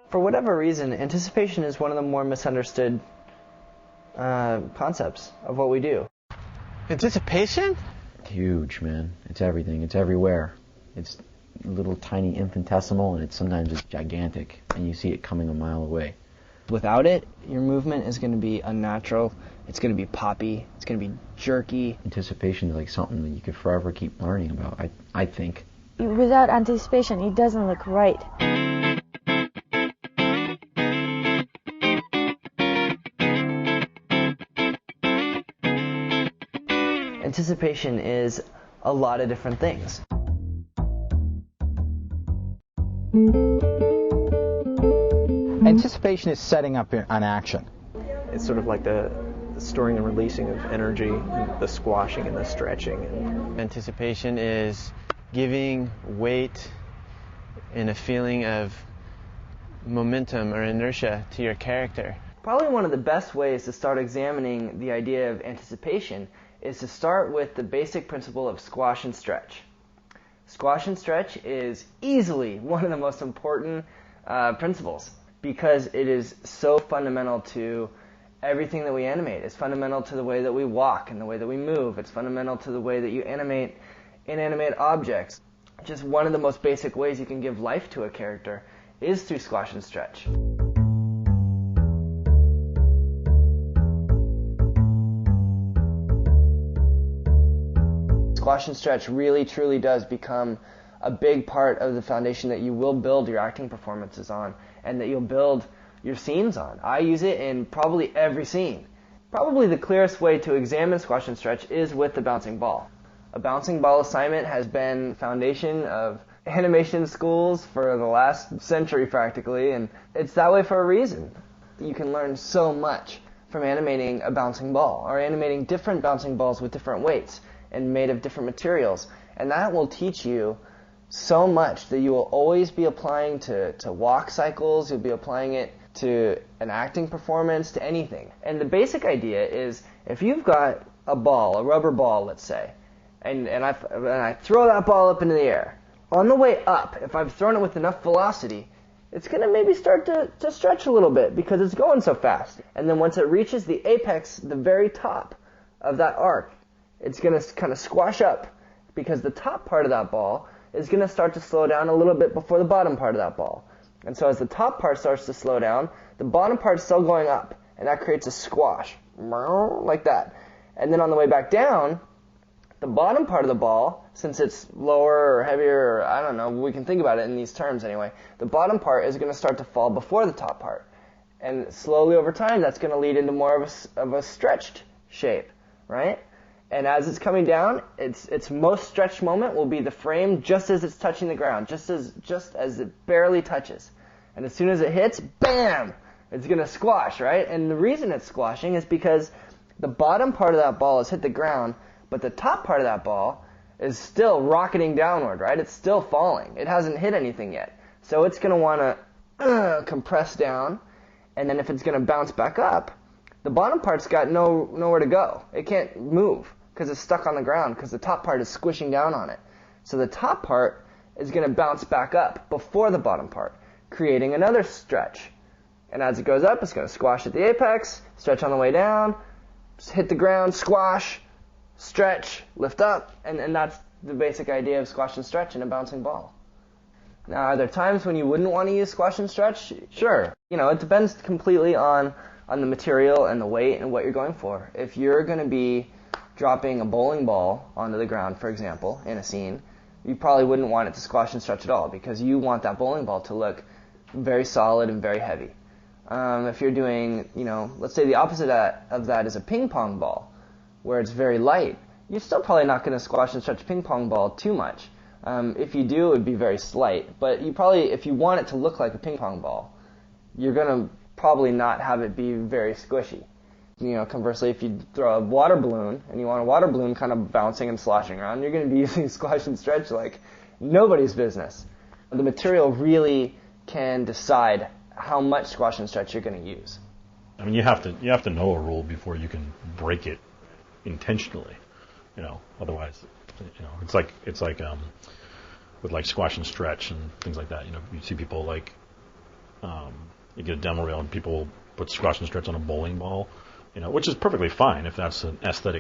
For whatever reason, anticipation is one of the more misunderstood concepts of what we do. Anticipation? Huge, man. It's everything. It's everywhere. It's little tiny infinitesimal, and sometimes it's gigantic, and you see it coming a mile away. Without it, your movement is going to be unnatural. It's going to be poppy. It's going to be jerky. Anticipation is like something that you could forever keep learning about, I think. Without anticipation, it doesn't look right. Anticipation is a lot of different things. Anticipation is setting up an action. It's sort of like the storing and releasing of energy, the squashing and the stretching. Anticipation is giving weight and a feeling of momentum or inertia to your character. Probably one of the best ways to start examining the idea of anticipation is to start with the basic principle of squash and stretch. Squash and stretch is easily one of the most important principles because it is so fundamental to everything that we animate. It's fundamental to the way that we walk and the way that we move. It's fundamental to the way that you animate inanimate objects. Just one of the most basic ways you can give life to a character is through squash and stretch. Squash and stretch really, truly does become a big part of the foundation that you will build your acting performances on and that you'll build your scenes on. I use it in probably every scene. Probably the clearest way to examine squash and stretch is with the bouncing ball. A bouncing ball assignment has been the foundation of animation schools for the last century practically, and it's that way for a reason. You can learn so much from animating a bouncing ball or animating different bouncing balls with different weights and made of different materials. And that will teach you so much that you will always be applying to walk cycles, you'll be applying it to an acting performance, to anything. And the basic idea is if you've got a ball, a rubber ball, let's say, and I throw that ball up into the air, on the way up, if I've thrown it with enough velocity, it's going to maybe start to stretch a little bit because it's going so fast. And then once it reaches the apex, the very top of that arc, it's going to kind of squash up because the top part of that ball is going to start to slow down a little bit before the bottom part of that ball. And so as the top part starts to slow down, the bottom part is still going up, and that creates a squash, like that. And then on the way back down, the bottom part of the ball, since it's lower or heavier, or I don't know, we can think about it in these terms anyway, the bottom part is going to start to fall before the top part. And slowly over time, that's going to lead into more of a stretched shape, right? And as it's coming down, its most stretched moment will be the frame just as it's touching the ground, just as it barely touches. And as soon as it hits, bam! It's going to squash, right? And the reason it's squashing is because the bottom part of that ball has hit the ground, but the top part of that ball is still rocketing downward, right? It's still falling. It hasn't hit anything yet. So it's going to want to compress down, and then if it's going to bounce back up, the bottom part's got nowhere to go. It can't move because it's stuck on the ground because the top part is squishing down on it. So the top part is going to bounce back up before the bottom part, creating another stretch. And as it goes up, it's going to squash at the apex, stretch on the way down, hit the ground, squash, stretch, lift up, and that's the basic idea of squash and stretch in a bouncing ball. Now, are there times when you wouldn't want to use squash and stretch? Sure. It depends completely on the material and the weight and what you're going for. If you're going to be dropping a bowling ball onto the ground, for example, in a scene, you probably wouldn't want it to squash and stretch at all because you want that bowling ball to look very solid and very heavy. If you're doing, let's say the opposite of that is a ping pong ball, where it's very light, you're still probably not going to squash and stretch a ping pong ball too much. If you do, it would be very slight. But you probably, if you want it to look like a ping pong ball, you're going to probably not have it be very squishy. Conversely, if you throw a water balloon and you want a water balloon kind of bouncing and sloshing around, you're going to be using squash and stretch like nobody's business. The material really can decide how much squash and stretch you're going to use. I mean, you have to know a rule before you can break it intentionally. Otherwise, it's like with like squash and stretch and things like that. You see people like you get a demo reel and people put squash and stretch on a bowling ball, which is perfectly fine if that's an aesthetic